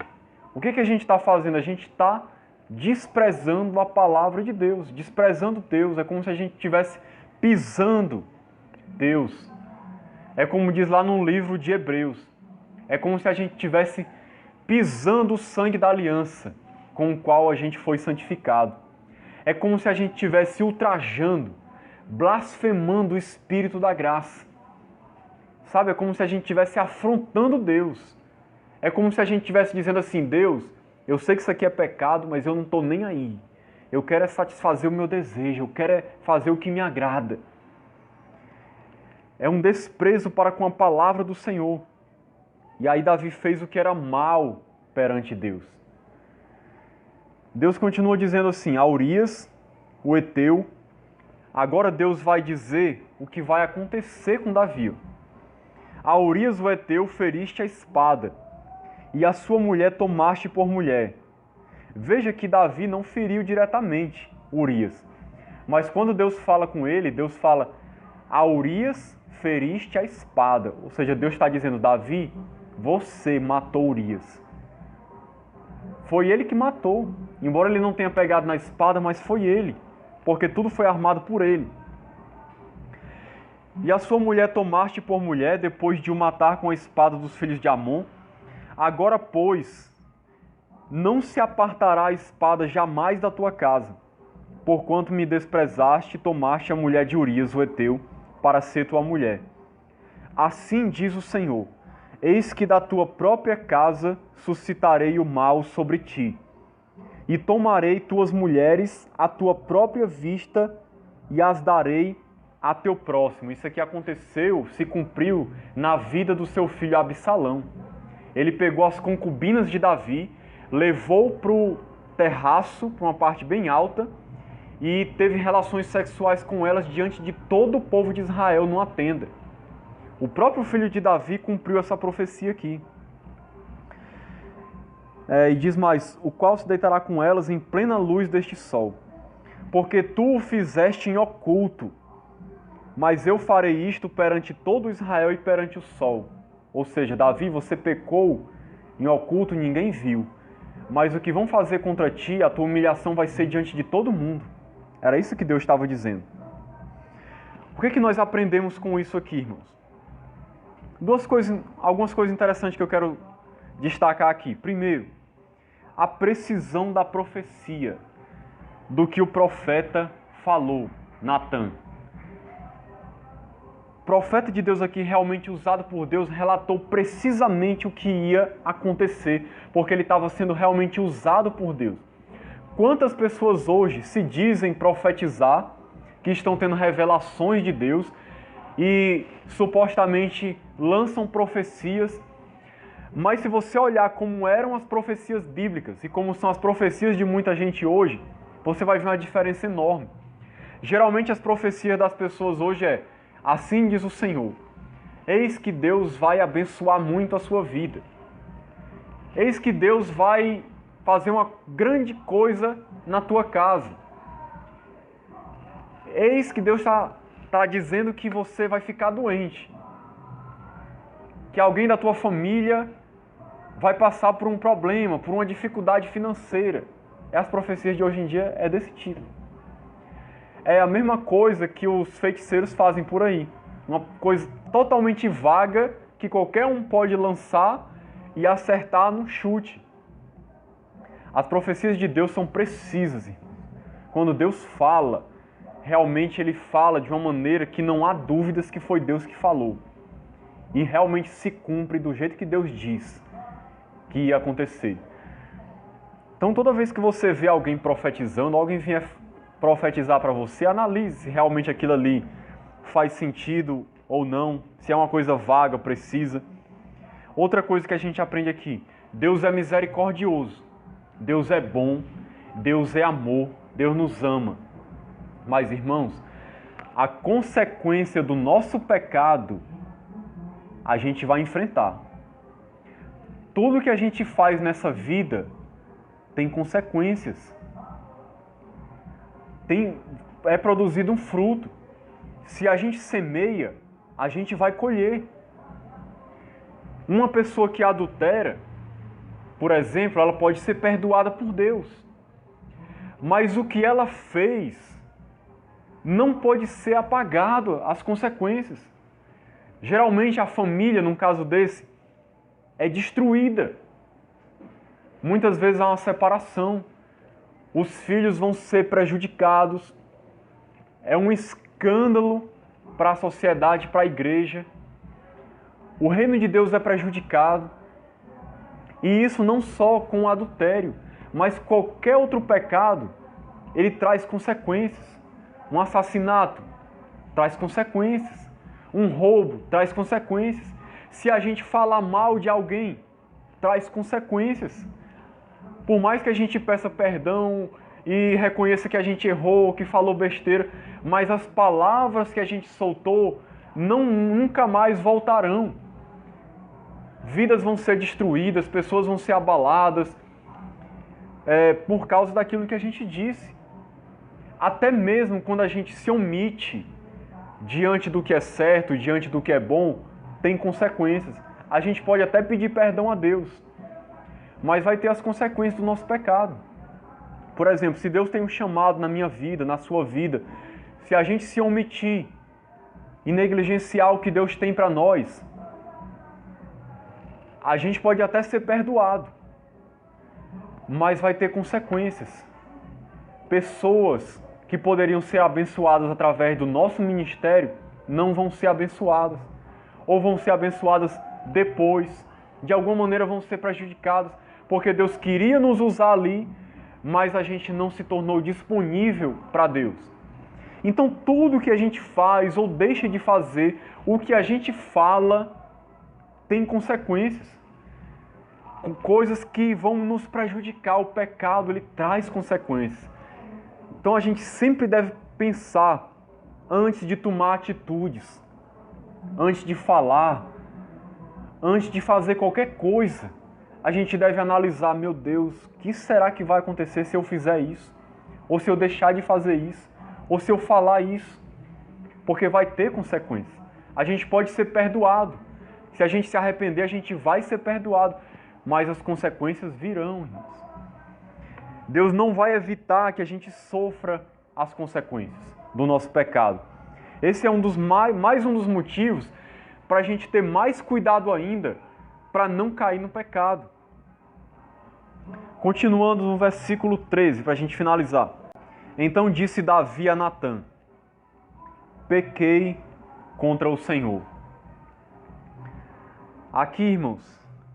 O que a gente está fazendo? A gente está desprezando a palavra de Deus. Desprezando Deus. É como se a gente estivesse pisando Deus. É como diz lá no livro de Hebreus. É como se a gente estivesse pisando o sangue da aliança com o qual a gente foi santificado. É como se a gente estivesse ultrajando, blasfemando o Espírito da graça. Sabe? É como se a gente estivesse afrontando Deus. É como se a gente estivesse dizendo assim, Deus, eu sei que isso aqui é pecado, mas eu não estou nem aí. Eu quero é satisfazer o meu desejo, eu quero é fazer o que me agrada. É um desprezo para com a palavra do Senhor. E aí Davi fez o que era mal perante Deus. Deus continua dizendo assim, a Urias, o Heteu, agora Deus vai dizer o que vai acontecer com Davi. A Urias, o Heteu, feriste a espada, e a sua mulher tomaste por mulher. Veja que Davi não feriu diretamente Urias. Mas quando Deus fala com ele, Deus fala, a Urias feriste a espada. Ou seja, Deus está dizendo, Davi, você matou Urias. Foi ele que matou. Embora ele não tenha pegado na espada, mas foi ele. Porque tudo foi armado por ele. E a sua mulher tomaste por mulher, depois de o matar com a espada dos filhos de Amon. Agora, pois, não se apartará a espada jamais da tua casa, porquanto me desprezaste e tomaste a mulher de Urias, o Heteu, para ser tua mulher. Assim diz o Senhor, eis que da tua própria casa suscitarei o mal sobre ti, e tomarei tuas mulheres à tua própria vista e as darei a teu próximo. Isso aqui aconteceu, se cumpriu na vida do seu filho Absalão. Ele pegou as concubinas de Davi, levou para o terraço, para uma parte bem alta, e teve relações sexuais com elas diante de todo o povo de Israel numa tenda. O próprio filho de Davi cumpriu essa profecia aqui. E diz mais, o qual se deitará com elas em plena luz deste sol. Porque tu o fizeste em oculto, mas eu farei isto perante todo Israel e perante o sol. Ou seja, Davi, você pecou em oculto, ninguém viu. Mas o que vão fazer contra ti, a tua humilhação vai ser diante de todo mundo. Era isso que Deus estava dizendo. O que nós aprendemos com isso aqui, irmãos? Algumas coisas interessantes que eu quero destacar aqui. Primeiro, a precisão da profecia, do que o profeta falou, Natan. O profeta de Deus aqui, realmente usado por Deus, relatou precisamente o que ia acontecer, porque ele estava sendo realmente usado por Deus. Quantas pessoas hoje se dizem profetizar, que estão tendo revelações de Deus e supostamente lançam profecias, mas se você olhar como eram as profecias bíblicas e como são as profecias de muita gente hoje, você vai ver uma diferença enorme. Geralmente as profecias das pessoas hoje é: assim diz o Senhor, eis que Deus vai abençoar muito a sua vida. Eis que Deus vai fazer uma grande coisa na tua casa. Eis que Deus está dizendo que você vai ficar doente. Que alguém da tua família vai passar por um problema, por uma dificuldade financeira. As profecias de hoje em dia é desse tipo. É a mesma coisa que os feiticeiros fazem por aí. Uma coisa totalmente vaga que qualquer um pode lançar e acertar no chute. As profecias de Deus são precisas. Quando Deus fala, realmente Ele fala de uma maneira que não há dúvidas que foi Deus que falou. E realmente se cumpre do jeito que Deus diz que ia acontecer. Então toda vez que você vê alguém profetizando, alguém vier profetizar para você, analise se realmente aquilo ali faz sentido ou não, se é uma coisa vaga, precisa. Outra coisa que a gente aprende aqui, Deus é misericordioso, Deus é bom, Deus é amor, Deus nos ama. Mas, irmãos, a consequência do nosso pecado a gente vai enfrentar. Tudo que a gente faz nessa vida tem consequências. É produzido um fruto. Se a gente semeia, a gente vai colher. Uma pessoa que adultera, por exemplo, ela pode ser perdoada por Deus. Mas o que ela fez não pode ser apagado, as consequências. Geralmente a família, num caso desse, é destruída. Muitas vezes há uma separação. Os filhos vão ser prejudicados. É um escândalo para a sociedade, para a igreja. O reino de Deus é prejudicado. E isso não só com o adultério, mas qualquer outro pecado, ele traz consequências. Um assassinato traz consequências. Um roubo traz consequências. Se a gente falar mal de alguém, traz consequências. Por mais que a gente peça perdão e reconheça que a gente errou, que falou besteira, mas as palavras que a gente soltou nunca mais voltarão. Vidas vão ser destruídas, pessoas vão ser abaladas por causa daquilo que a gente disse. Até mesmo quando a gente se omite diante do que é certo, diante do que é bom, tem consequências. A gente pode até pedir perdão a Deus, mas vai ter as consequências do nosso pecado. Por exemplo, se Deus tem um chamado na minha vida, na sua vida, se a gente se omitir e negligenciar o que Deus tem para nós, a gente pode até ser perdoado, mas vai ter consequências. Pessoas que poderiam ser abençoadas através do nosso ministério não vão ser abençoadas, ou vão ser abençoadas depois, de alguma maneira vão ser prejudicadas, porque Deus queria nos usar ali, mas a gente não se tornou disponível para Deus. Então tudo que a gente faz ou deixa de fazer, o que a gente fala, tem consequências. Coisas que vão nos prejudicar. O pecado, ele traz consequências. Então a gente sempre deve pensar antes de tomar atitudes, antes de falar, antes de fazer qualquer coisa. A gente deve analisar, meu Deus, o que será que vai acontecer se eu fizer isso? Ou se eu deixar de fazer isso? Ou se eu falar isso? Porque vai ter consequências. A gente pode ser perdoado. Se a gente se arrepender, a gente vai ser perdoado. Mas as consequências virão, irmãos. Deus não vai evitar que a gente sofra as consequências do nosso pecado. Esse é mais um dos motivos para a gente ter mais cuidado ainda para não cair no pecado. Continuando no versículo 13, para a gente finalizar. Então disse Davi a Natã: pequei contra o Senhor. Aqui, irmãos,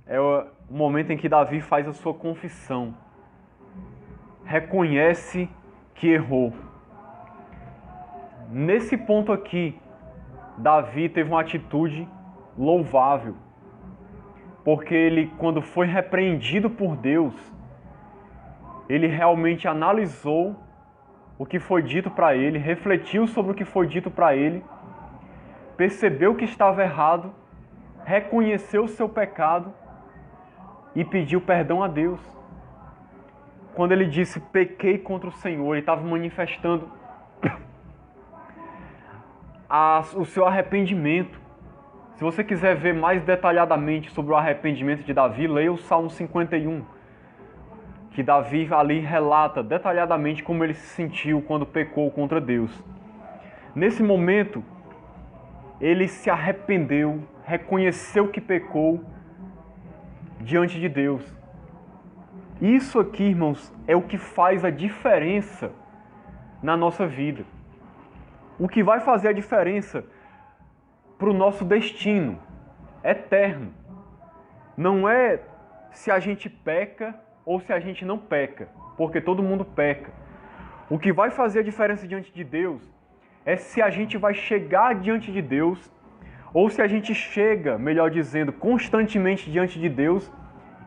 é o momento em que Davi faz a sua confissão. Reconhece que errou. Nesse ponto aqui, Davi teve uma atitude louvável. Porque ele, quando foi repreendido por Deus, ele realmente analisou o que foi dito para ele, refletiu sobre o que foi dito para ele, percebeu que estava errado, reconheceu o seu pecado e pediu perdão a Deus. Quando ele disse, pequei contra o Senhor, ele estava manifestando o seu arrependimento. Se você quiser ver mais detalhadamente sobre o arrependimento de Davi, leia o Salmo 51, que Davi ali relata detalhadamente como ele se sentiu quando pecou contra Deus. Nesse momento, ele se arrependeu, reconheceu que pecou diante de Deus. Isso aqui, irmãos, é o que faz a diferença na nossa vida. O que vai fazer a diferença para o nosso destino eterno. Não é se a gente peca ou se a gente não peca, porque todo mundo peca. O que vai fazer a diferença diante de Deus é se a gente vai chegar diante de Deus, ou se a gente chega, melhor dizendo, constantemente diante de Deus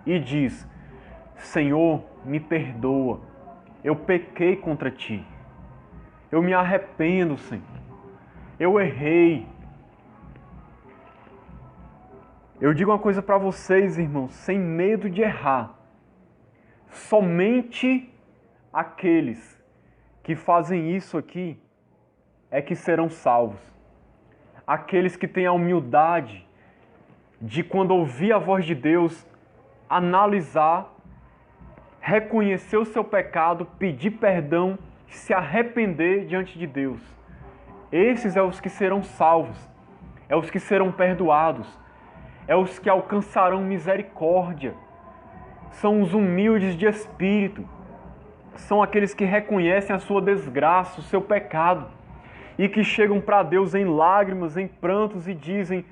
e diz: Senhor, me perdoa, eu pequei contra Ti, eu me arrependo, Senhor, eu errei. Eu digo uma coisa para vocês, irmãos, sem medo de errar. Somente aqueles que fazem isso aqui é que serão salvos. Aqueles que têm a humildade de, quando ouvir a voz de Deus, analisar, reconhecer o seu pecado, pedir perdão, se arrepender diante de Deus. Esses são os que serão salvos, é os que serão perdoados, é os que alcançarão misericórdia. São os humildes de espírito, são aqueles que reconhecem a sua desgraça, o seu pecado, e que chegam para Deus em lágrimas, em prantos e dizem: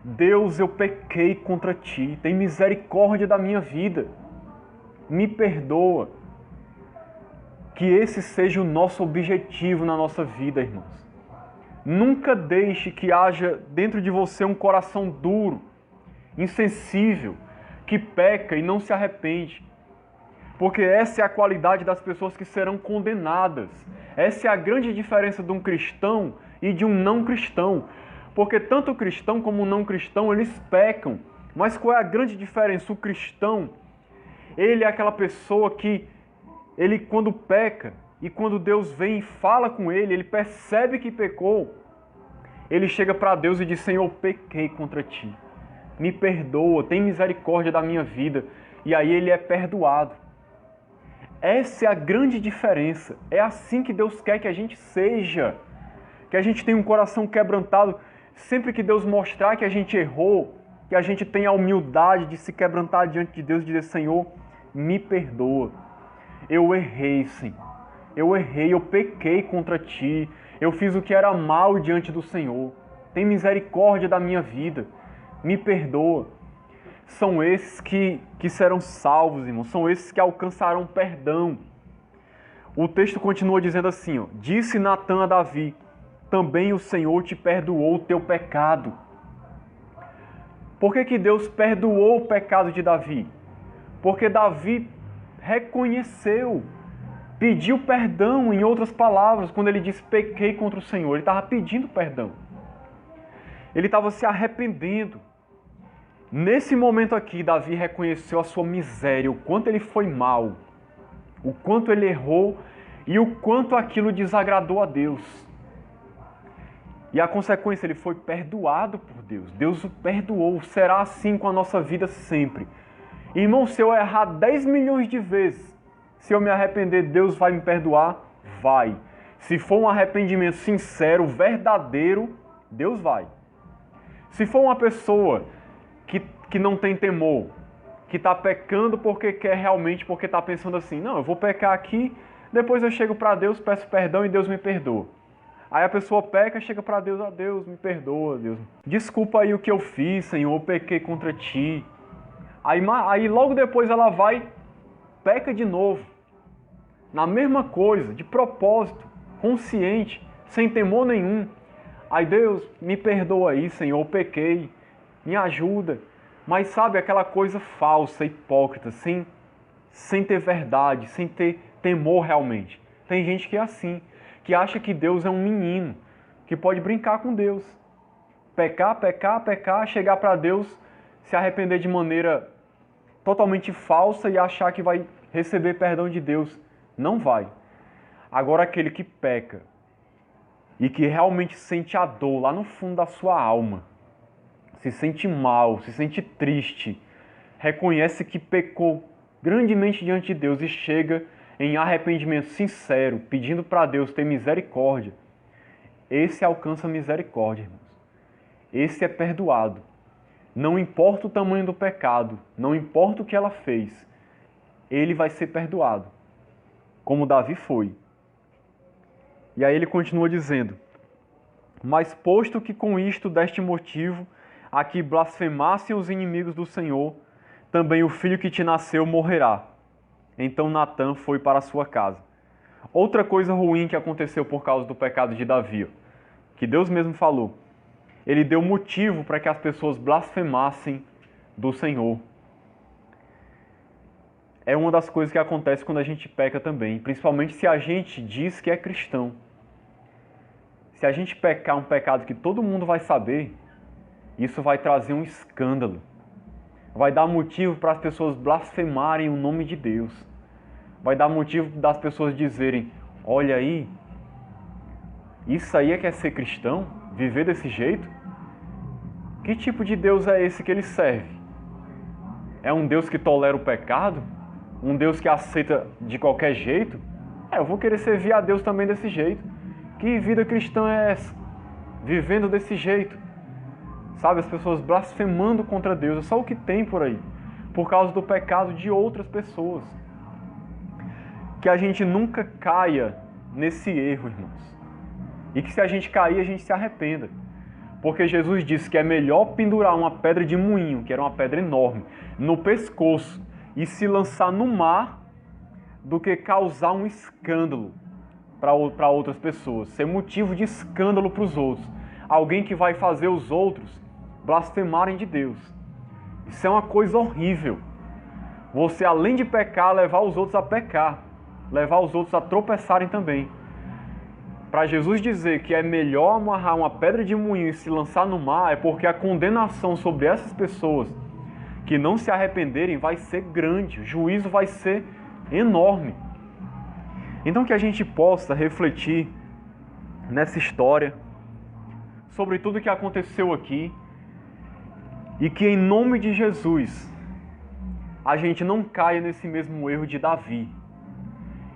Deus, eu pequei contra Ti, tem misericórdia da minha vida, me perdoa. Que esse seja o nosso objetivo na nossa vida, irmãos. Nunca deixe que haja dentro de você um coração duro, insensível, que peca e não se arrepende. Porque essa é a qualidade das pessoas que serão condenadas. Essa é a grande diferença de um cristão e de um não cristão. Porque tanto o cristão como o não cristão, eles pecam. Mas qual é a grande diferença? O cristão, ele é aquela pessoa que, ele quando peca, e quando Deus vem e fala com ele, ele percebe que pecou, ele chega para Deus e diz: Senhor, pequei contra Ti, me perdoa, tem misericórdia da minha vida. E aí ele é perdoado. Essa é a grande diferença. É assim que Deus quer que a gente seja. Que a gente tenha um coração quebrantado. Sempre que Deus mostrar que a gente errou, que a gente tenha a humildade de se quebrantar diante de Deus e dizer: Senhor, me perdoa. Eu errei, Senhor. Eu errei, eu pequei contra Ti. Eu fiz o que era mal diante do Senhor. Tem misericórdia da minha vida. Me perdoa. São esses que serão salvos, irmãos. São esses que alcançarão perdão. O texto continua dizendo assim, ó: Disse Natã a Davi: Também o Senhor te perdoou o teu pecado. Por que Deus perdoou o pecado de Davi? Porque Davi reconheceu, pediu perdão. Em outras palavras, quando ele disse pequei contra o Senhor, ele estava pedindo perdão. Ele estava se arrependendo. Nesse momento aqui, Davi reconheceu a sua miséria, o quanto ele foi mal, o quanto ele errou e o quanto aquilo desagradou a Deus. E a consequência, ele foi perdoado por Deus. Deus o perdoou. Será assim com a nossa vida sempre. Irmão, se eu errar 10 milhões de vezes, se eu me arrepender, Deus vai me perdoar? Vai. Se for um arrependimento sincero, verdadeiro, Deus vai. Se for uma pessoa que não tem temor, que está pecando porque quer realmente, porque está pensando assim: não, eu vou pecar aqui, depois eu chego para Deus, peço perdão e Deus me perdoa. Aí a pessoa peca, chega para Deus: ah, Deus, me perdoa, Deus. Desculpa aí o que eu fiz, Senhor, eu pequei contra Ti. Aí logo depois ela vai, peca de novo. Na mesma coisa, de propósito, consciente, sem temor nenhum. Aí Deus, me perdoa aí, Senhor, eu pequei, me ajuda. Mas sabe, aquela coisa falsa, hipócrita, sem ter verdade, sem ter temor realmente. Tem gente que é assim, que acha que Deus é um menino, que pode brincar com Deus. Pecar, pecar, pecar, chegar para Deus, se arrepender de maneira totalmente falsa e achar que vai receber perdão de Deus. Não vai. Agora aquele que peca e que realmente sente a dor lá no fundo da sua alma, se sente mal, se sente triste, reconhece que pecou grandemente diante de Deus e chega em arrependimento sincero, pedindo para Deus ter misericórdia, esse alcança misericórdia, irmãos. Esse é perdoado. Não importa o tamanho do pecado, não importa o que ela fez, ele vai ser perdoado, como Davi foi. E aí ele continua dizendo: Mas posto que com isto deste motivo a que blasfemassem os inimigos do Senhor, também o filho que te nasceu morrerá. Então Natã foi para a sua casa. Outra coisa ruim que aconteceu por causa do pecado de Davi, que Deus mesmo falou. Ele deu motivo para que as pessoas blasfemassem do Senhor. É uma das coisas que acontece quando a gente peca também, principalmente se a gente diz que é cristão. Se a gente pecar um pecado que todo mundo vai saber, isso vai trazer um escândalo. Vai dar motivo para as pessoas blasfemarem o nome de Deus. Vai dar motivo das pessoas dizerem, olha aí, isso aí é que é ser cristão? Viver desse jeito? Que tipo de Deus é esse que ele serve? É um Deus que tolera o pecado? Um Deus que aceita de qualquer jeito? Eu vou querer servir a Deus também desse jeito. Que vida cristã é essa? Vivendo desse jeito. Sabe, as pessoas blasfemando contra Deus. É só o que tem por aí. Por causa do pecado de outras pessoas. Que a gente nunca caia nesse erro, irmãos. E que se a gente cair, a gente se arrependa. Porque Jesus disse que é melhor pendurar uma pedra de moinho, que era uma pedra enorme, no pescoço e se lançar no mar, do que causar um escândalo para outras pessoas, ser motivo de escândalo para os outros. Alguém que vai fazer os outros blasfemarem de Deus. Isso é uma coisa horrível. Você, além de pecar, levar os outros a pecar, levar os outros a tropeçarem também. Para Jesus dizer que é melhor amarrar uma pedra de moinho e se lançar no mar, é porque a condenação sobre essas pessoas que não se arrependerem vai ser grande, o juízo vai ser enorme. Então que a gente possa refletir nessa história, sobre tudo que aconteceu aqui, e que em nome de Jesus a gente não caia nesse mesmo erro de Davi.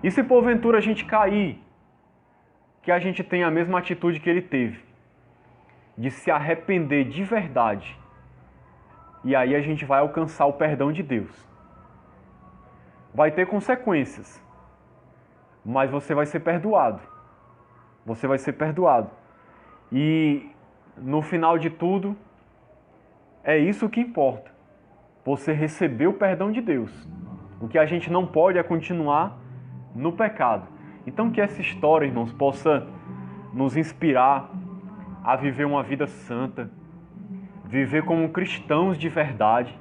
E se porventura a gente cair, que a gente tenha a mesma atitude que ele teve, de se arrepender de verdade. E aí a gente vai alcançar o perdão de Deus. Vai ter consequências, mas você vai ser perdoado. Você vai ser perdoado. E no final de tudo, é isso que importa. Você receber o perdão de Deus. O que a gente não pode é continuar no pecado. Então que essa história, irmãos, possa nos inspirar a viver uma vida santa, viver como cristãos de verdade,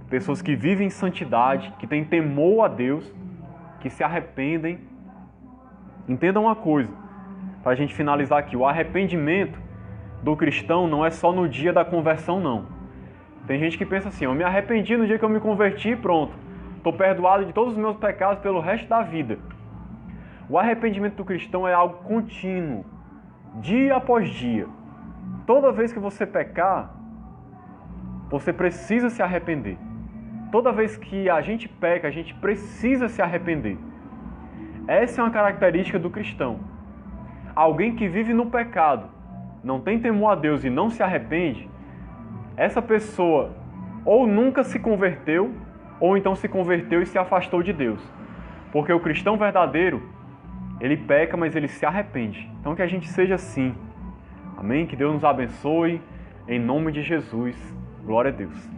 pessoas que vivem em santidade, que têm temor a Deus, que se arrependem. Entendam uma coisa, para a gente finalizar aqui, o arrependimento do cristão não é só no dia da conversão, não. Tem gente que pensa assim, eu me arrependi no dia que eu me converti e pronto, estou perdoado de todos os meus pecados pelo resto da vida. O arrependimento do cristão é algo contínuo, dia após dia. Toda vez que você pecar, você precisa se arrepender. Toda vez que a gente peca, a gente precisa se arrepender. Essa é uma característica do cristão. Alguém que vive no pecado, não tem temor a Deus e não se arrepende, essa pessoa ou nunca se converteu, ou então se converteu e se afastou de Deus. Porque o cristão verdadeiro, ele peca, mas ele se arrepende. Então que a gente seja assim. Amém? Que Deus nos abençoe. Em nome de Jesus. Glória a Deus.